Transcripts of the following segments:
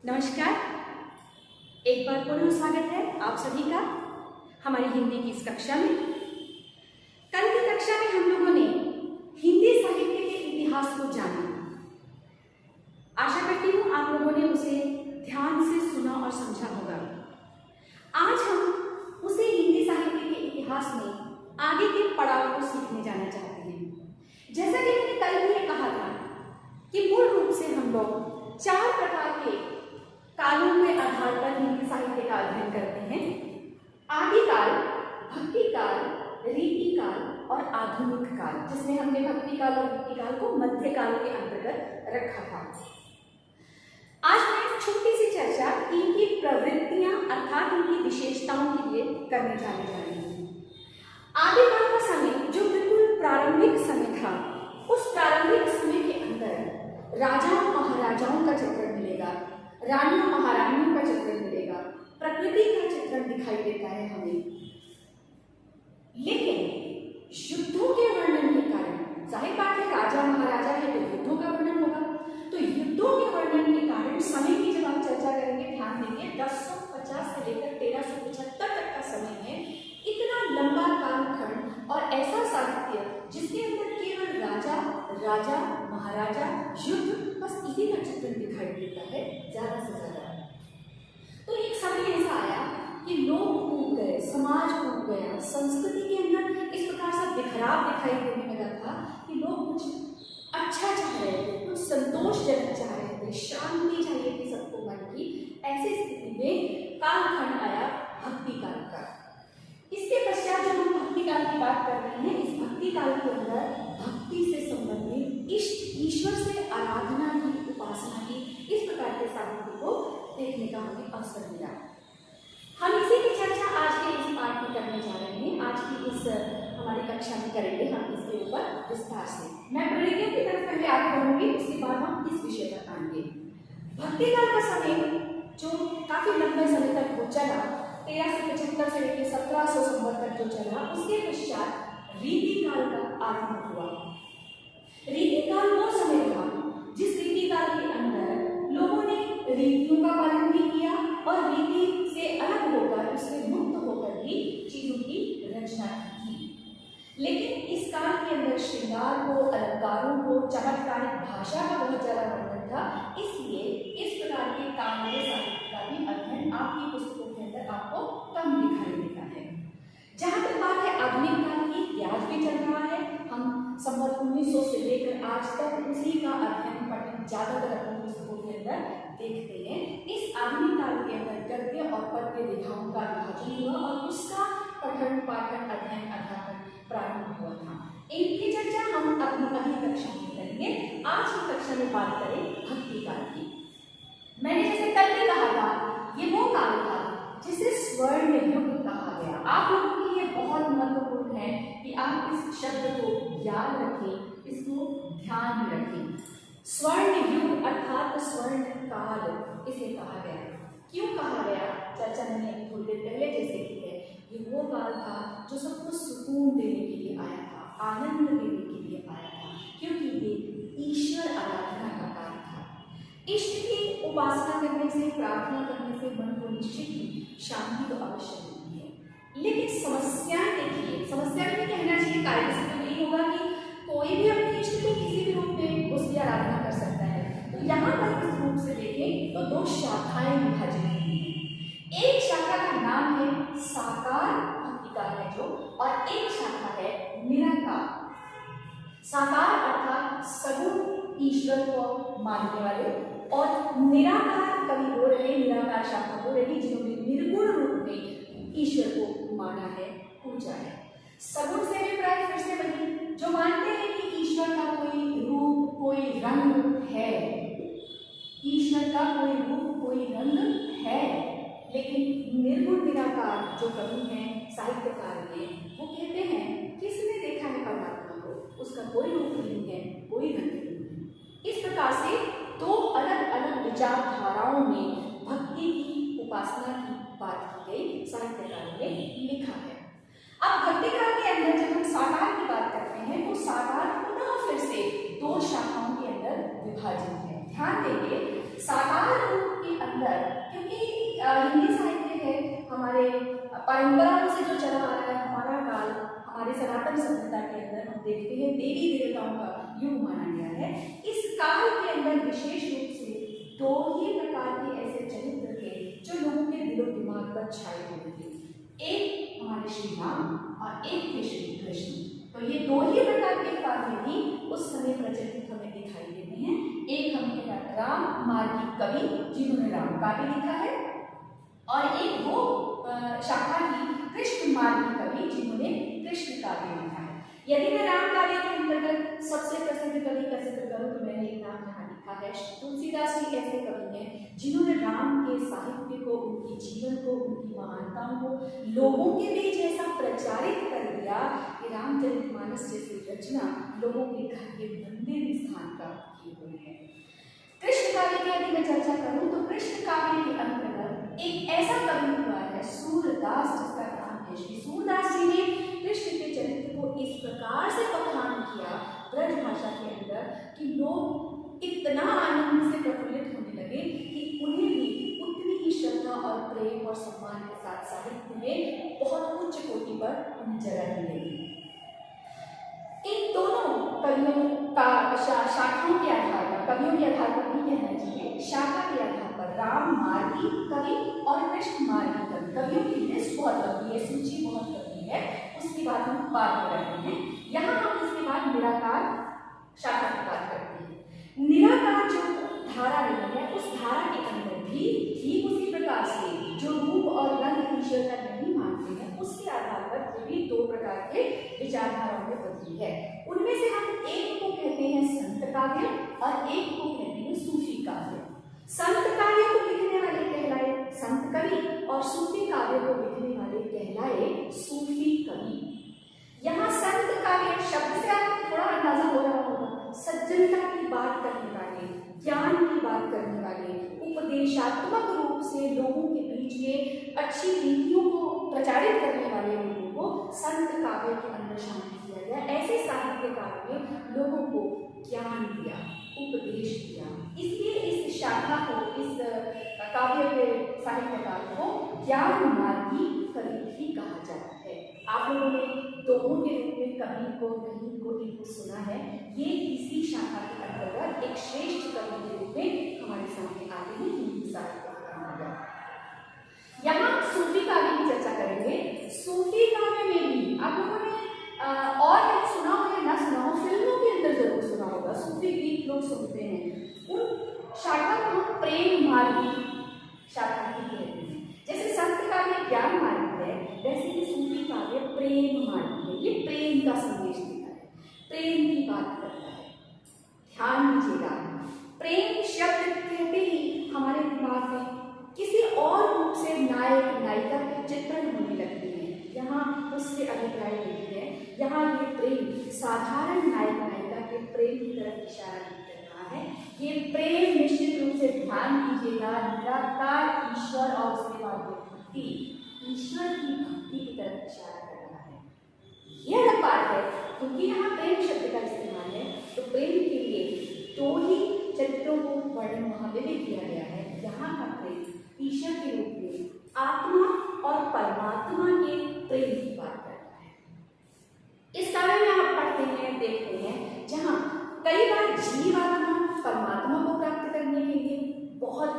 नमस्कार। एक बार पुनः स्वागत है आप सभी का हमारी हिंदी की इस कक्षा में। कल की कक्षा में हम लोगों ने हिंदी साहित्य के इतिहास को जाना। आशा करती हूँ आप लोगों ने उसे ध्यान से सुना और समझा होगा। आज हम उसे हिंदी साहित्य के इतिहास में आगे के पड़ाव को सीखने जाना चाहते हैं। जैसा कि मैंने कल भी कहा था कि मूल रूप से हम लोग 4 प्रकार के कालों के आधार पर हिंदी साहित्य का अध्ययन करते हैं। आदिकाल, भक्ति काल, रीति काल और आधुनिक काल, जिसमें हमने भक्ति काल और रीति काल को मध्यकाल के अंतर्गत रखा था। आज मैं छोटी सी चर्चा इनकी प्रवृत्तियां अर्थात इनकी विशेषताओं के लिए करने जाने जा रही हूँ। आदिकाल का समय जो बिल्कुल प्रारंभिक समय था, उस प्रारंभिक समय के अंदर राजाओं महाराजाओं का चित्रण मिलेगा, रानियों महारानियों का चित्रण मिलेगा, प्रकृति का चित्रण दिखाई देता है हमें। लेकिन युद्धों के वर्णन के कारण, जाहिर बात है राजा महाराजा है तो युद्धों का वर्णन होगा, तो युद्धों के वर्णन के कारण समय की जब आप चर्चा करेंगे, ध्यान देंगे 1050 से लेकर 1375 तक का समय है। इतना लंबा कालखंड और ऐसा साहित्य जिसके अंदर केवल राजा महाराजा युद्ध, बस इसी का चित्रण दिखाई देता है ज्यादा से ज्यादा। तो एक समय ऐसा आया कि लोग टूट गए, समाज टूट गया, संस्कृति के अंदर इस प्रकार से बिखराव दिखाई देने लगा था कि लोग कुछ अच्छा चाह रहे थे, कुछ संतोषजनक चाह रहे थे, शांति चाहिए थी सबको मन की। ऐसी स्थिति में कालखंड आया भक्ति काल का। इसके पश्चात जो हम भक्ति काल की बात कर रहे हैं, इस भक्ति काल के अंदर भक्ति से संबंधित इष्ट ईश्वर से आराधना की, उपासना की, इस प्रकार के साहित्य को देखने का हमें अवसर मिला। हम इसी की चर्चा आज के इस पाठ में करने जा रहे हैं। आज की इस हमारी कक्षा में करेंगे हम इसके ऊपर विस्तार से। मैं प्रक्रिया की तरफ पहले आगे बढ़ूंगी, उसके बाद हम इस विषय पर आएंगे। भक्ति काल का समय जो काफी लंबे समय तक वो चला, 1375 से लेकर 1700 तक जो चला, उसके पश्चात रीति काल का आरंभ हुआ। रीति काल वो समय था जिस रीति काल के अंदर लोगों ने रीतियों का पालन भी किया और रीति से अलग होकर, उससे मुक्त होकर भी चीजों की रचना की। लेकिन इस काल के अंदर श्रृंगार को, अलंकारों को, चमत्कारिक भाषा का बहुत ज्यादा वर्णन था, इसलिए इस प्रकार के काव्य साहित्य का भी अध्ययन आपकी पुस्तकों के अंदर आपको कम दिखाई देता है। जहां तक बात है आधुनिक काल की, आज भी चल रहा है। हम संवत 1900 से लेकर आज तक उसी का अध्ययन पठन ज्यादातर अपनी पुस्तकों के अंदर देखते हैं। इस आधुनिक काल के अंदर गद्य और पद्य विधाओं का विभाजन हुआ और उसका पठन पाठन अध्ययन अध्यापन प्रारंभ हुआ था। इनकी चर्चा हम अपनी अगली कक्षा में करेंगे। आज की कक्षा में बात करें भक्ति काल की। मैंने जैसे कल भी कहा था, ये वो काल था जिसे स्वर्ण युग कहा गया। आप लोगों के लिए बहुत महत्वपूर्ण है कि आप इस शब्द को याद रखें, इसको ध्यान में रखें। स्वर्ण युग अर्थात स्वर्ण काल इसे कहा गया। क्यों कहा गया? चर्चा मैंने थोड़ी देर पहले जैसे की है। ये वो काल था जो सबको सुकून देने के लिए आया था, आनंद देने के लिए आया था, क्योंकि ये ईश्वर आराधना का काल था। इष्ट की उपासना करने से, प्रार्थना करने से मन को निश्चित ही शांति तो अवश्य मिलती है। लेकिन समस्याएं देखिए, समस्या भी कहना चाहिए, कार्य से तो यही होगा कि कोई भी अपने इष्ट को किसी भी रूप में उसकी आराधना कर सकता है। तो यहाँ पर इस रूप से देखें तो 2 शाखाएं विभाजित हुई हैं। एक शाखा का नाम है साकार भक्ति काल है जो, और एक शाखा है निराकार। साकार अर्थात सगुण ईश्वर को मानने वाले, और निराकार कवि हो रहे, निराकार शाखा हो रही जिन्होंने निर्गुण रूप में ईश्वर को माना है, पूजा है। सगुण से भी प्राय फिर से वही जो मानते हैं कि ईश्वर का कोई रूप, कोई रंग है, ईश्वर का कोई रूप, कोई रंग है। लेकिन निर्गुण निराकार जो कवि हैं, साहित्यकार हैं, वो कहते हैं किसने देखा है परमात्मा को, उसका कोई रूप नहीं है, कोई रंग नहीं है। इस प्रकार से 2 अलग अलग विचारधाराओं में भक्ति की, उपासना की बात की गई, साहित्यकारों ने लिखा है। अब भक्ति काल के अंदर जब हम साकार की बात करते हैं तो साकार पुनः फिर से 2 शाखाओं के अंदर विभाजित है। ध्यान देंगे, साकार रूप के अंदर अंदर, क्योंकि हिंदी साहित्य है हमारे परंपराओं से जो चला आ रहा है, हमारा काल, हमारे सनातन सभ्यता के अंदर हम देखते हैं देवी देवताओं का युग माना गया है। इस काल के अंदर विशेष रूप से दो ही प्रकार के ऐसे चरित्र थे जो लोगों के दिलो दिमाग पर छाए हुए थे। एक हमारे श्री राम और एक थे श्री कृष्ण। तो ये दो ही प्रकार के काव्य भी उस समय प्रचलित हमें दिखाई देते हैं। एक हमने राम मार्गी कवि जिन्होंने राम काव्य लिखा है, और एक वो शाखा की कृष्ण मार्गी कवि जिन्होंने कृष्ण काव्य लिखा है। यदि मैं राम काव्य के अंतर्गत सबसे प्रसिद्ध कवि का जिक्र करूं तो मैंने एक नाम यहाँ लिखा है। तुलसीदास जी ऐसे कवि हैं जिन्होंने राम के साहित्य को, उनके जीवन को, उनकी महानताओं को लोगों के बीच ऐसा प्रचारित कर दिया कि रामचरितमानस जैसी रचना लोगों के घर के मंदिर में स्थान प्राप्त किए हुए हैं। कृष्ण काव्य की यदि मैं चर्चा करूं तो कृष्ण काव्य के अंतर्गत एक ऐसा कवि हुआ है सूरदास, जिसका नाम है श्री सूरदास जी ने कृष्ण के चरित्र को इस प्रकार से बखान किया ब्रज भाषा के अंदर कि लोग इतना आनंद से प्रफुल्लित होने लगे कि उन्हें भी उतनी ही श्रद्धा और प्रेम और सम्मान के साथ साहित्य में बहुत उच्च कोटि पर उन्हें जगह मिलेगी। इन दोनों कवियों का शाखाओं के आधार पर, कवियों के आधार पर नहीं कहना चाहिए, शाखा के आधार पर राम मार्गी कवि और कृष्ण मार्गी कवि, कवियों की लिस्ट बहुत लंबी है, सूची बहुत लंबी है, उसके बाद हम बात कर रहे हैं। यहाँ हम इसके बाद निराकार शाखा की बात करते हैं। निराकार जो धारा रही है उस धारा के अंदर भी ठीक उसी प्रकार से जो रूप और रंग ईश्वर का नहीं मानते हैं, उसके आधार पर भी दो प्रकार के विचारधाराओं में बदली है। उनमें से हम एक को कहते हैं संत काव्य और एक को कहते हैं सूफी काव्य। संत काव्य को लिखने वाले कहलाए संत कवि और सूफी काव्य को लिखने वाले कहलाए सूफी कवि। यहाँ संत काव्य शब्द से आपको थोड़ा अंदाजा हो रहा होगा, सज्जनता की बात करने वाले, ज्ञान की बात करने वाले, उपदेशात्मक रूप से लोगों के बीच में अच्छी नीतियों को प्रचारित करने वाले लोगों को संत काव्य के अंदर शामिल किया गया। ऐसे साहित्यकार ने लोगों को ज्ञान दिया, उपदेश दिया, इसलिए इस शाखा को, इस काव्य के साहित्यकार को ज्ञान मार्गी कवि भी कहा जाता है। आप लोगों ने दोनों के रूप में कवि को, रहीम को, इनको सुना है। ये इसी शाखा के अंतर्गत एक श्रेष्ठ कवि के रूप में हमारे सामने आते हैं हिंदी साहित्य के अंतर्गत। यहाँ सूफी काव्य की चर्चा करेंगे। सूफी काव्य में भी आप लोगों ने और कहीं सुना हो या ना सुना हो, फिल्मों के अंदर जरूर सुना होगा, सूफी गीत लोग सुनते हैं। उन शाखा को हम प्रेम मार्गी शाखा की कहते हैं। जैसे संत काव्य ज्ञान मार्गी है, वैसे ही सूफी काव्य प्रेम मार्गी है। ये प्रेम का संदेश देता है, प्रेम की बात करता है। ध्यान दीजिएगा, प्रेम शब्द कहते ही हमारे दिमाग में किसी और रूप से नायक नायिका के चित्रण होने लगते हैं। यहाँ उससे अभिप्राय नहीं है, यहाँ ये प्रेम साधारण नायक नायिका के प्रेम की तरफ इशारा नहीं कर रहा है। ये प्रेम निश्चित रूप से ध्यान दीजिएगा निराकार ईश्वर और उसके बाद भक्ति, ईश्वर की भक्ति की तरफ इशारा कर रहा है। ये अलग बात है, क्योंकि यहाँ प्रेम शब्द का इस्तेमाल है तो प्रेम के लिए दो ही चरित्रों को वर्णन वहां पे भी किया गया है। यहाँ का प्रेम ईश्वर के रूप में आत्मा और परमात्मा के प्रेम की बात करता है। इस काव्य में आप पढ़ते हैं, देखते हैं, जहाँ कई बार जीवात्मा परमात्मा को प्राप्त करने के लिए बहुत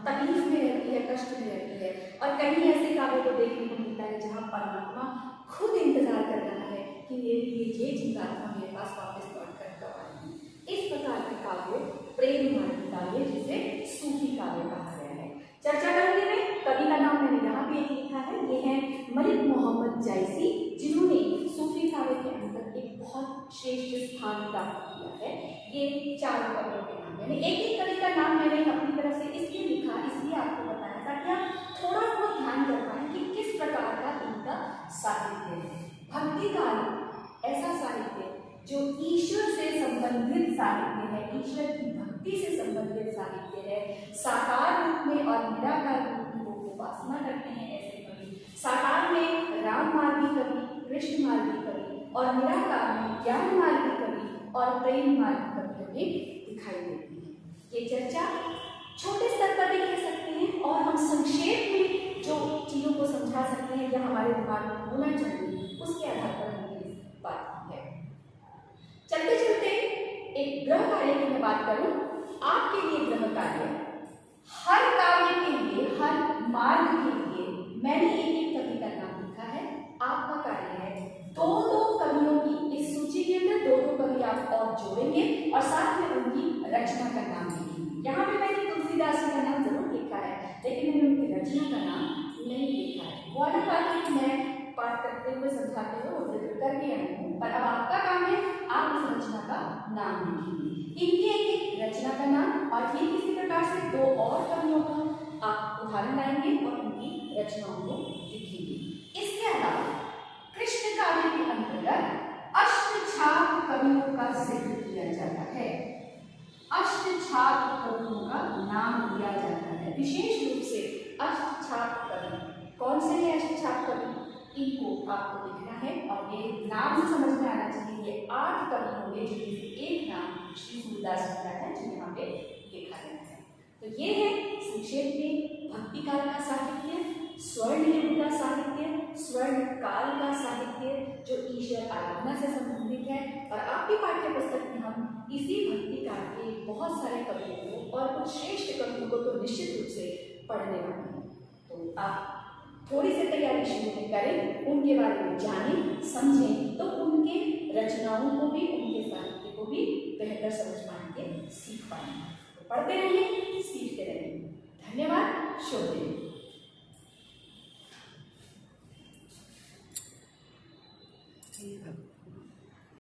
तकलीफ में रहती है, कष्ट में रहती है, और कहीं ऐसे काव्य को देखने को मिलता है जहाँ परमात्मा खुद इंतजार कर रहा है कि मेरे लिए ये जीवात्मा मेरे पास वापस लौट कर कब आएगी। इस प्रकार के काव्य प्रेम मार्गी काव्य, जिसे सूफी काव्य कहा गया है। चर्चा करेंगे मैं, कवि का नाम मैंने यहाँ पे एक लिखा है, ये है मलिक मोहम्मद जायसी, जिन्होंने सूफी काव्य के अंदर एक बहुत श्रेष्ठ स्थान प्राप्त किया है। ये चारों कवियों के नाम, मैंने एक एक कवि का नाम मैंने अपनी तरफ से इसलिए लिखा, इसलिए आपको बताया ताकि आप थोड़ा बहुत ध्यान कर पाएं कि किस प्रकार का इनका साहित्य है। भक्ति काल ऐसा साहित्य जो ईश्वर से संबंधित साहित्य है, ईश्वर की भक्ति से संबंधित साहित्य है। साकार रूप में और निराकार रूप में वो उपासना करते हैं ऐसे कवि। साकार में राम मार्गी कवि, कृष्ण मार्गी कवि, और निराकार में ज्ञान मार्गी कवि और प्रेम मार्गी कवि दिखाई देती है। ये चर्चा छोटे स्तर पर भी कह सकते हैं और हम संक्षेप में जो चीजों को समझा सकते हैं या हमारे दिमाग में होना चाहिए उसके आधार पर हमने इस बात की है। चलते चलते एक गृह कार्य की मैं बात करूं, आपके लिए गृह कार्य, हर कार्य के लिए, हर मार्ग के लिए मैंने एक कवि का नाम लिखा है। आपका कार्य है दो कवियों की, इस सूची के अंदर दो कवि आप और जोड़ेंगे और साथ में उनकी रचना का नाम लिखेंगे। यहाँ पे मैंने तुलसीदास जी का नाम जरूर लिखा है, लेकिन मैंने उनकी रचना का नाम नहीं लिखा है। वो अलग बात है कि मैं पाठ करते हुए समझाते हुए वो जिक्र करके आई हूँ, पर अब आपका काम है आप उस रचना का नाम लिखेंगे। इनकी एक रचना का नाम और ठीक इसी प्रकार से दो और कवियों का आप उदाहरण लाएंगे और उनकी रचनाओं को लिखेंगे। इसके अलावा कृष्ण काव्य के अंतर्गत अष्टछाप कवियों का जिक्र किया जाता है। अष्टछाप कवियों का नाम लिया जाता है, विशेष रूप से अष्टछाप कवि। कौन से हैं अष्टछाप कवि? इनको आपको लिखना है और ये नाम से समझ में आना चाहिए। ये 8 कवि होंगे जिनमें से एक नाम श्री सूरदास जी का है जो यहाँ पे लिखा गया है। तो ये है संक्षेप में भक्ति काल का साहित्य, स्वर्ण युग का साहित्य, स्वर्ण काल का साहित्य जो ईश्वर आराधना से संबंधित है। और आपकी पाठ्य पुस्तक में हम इसी भक्ति काल के बहुत सारे कवियों को और कुछ श्रेष्ठ कवियों को तो निश्चित रूप से पढ़ने वाले हैं। तो आप थोड़ी सी तैयारी शुरू में करें, उनके बारे में जानें, समझें, तो उनके रचनाओं को भी, उनके साहित्य को भी बेहतर समझ पाएंगे, सीख पाएंगे। तो पढ़ते रहिए, सीखते रहिए। धन्यवाद। शुभ दिन।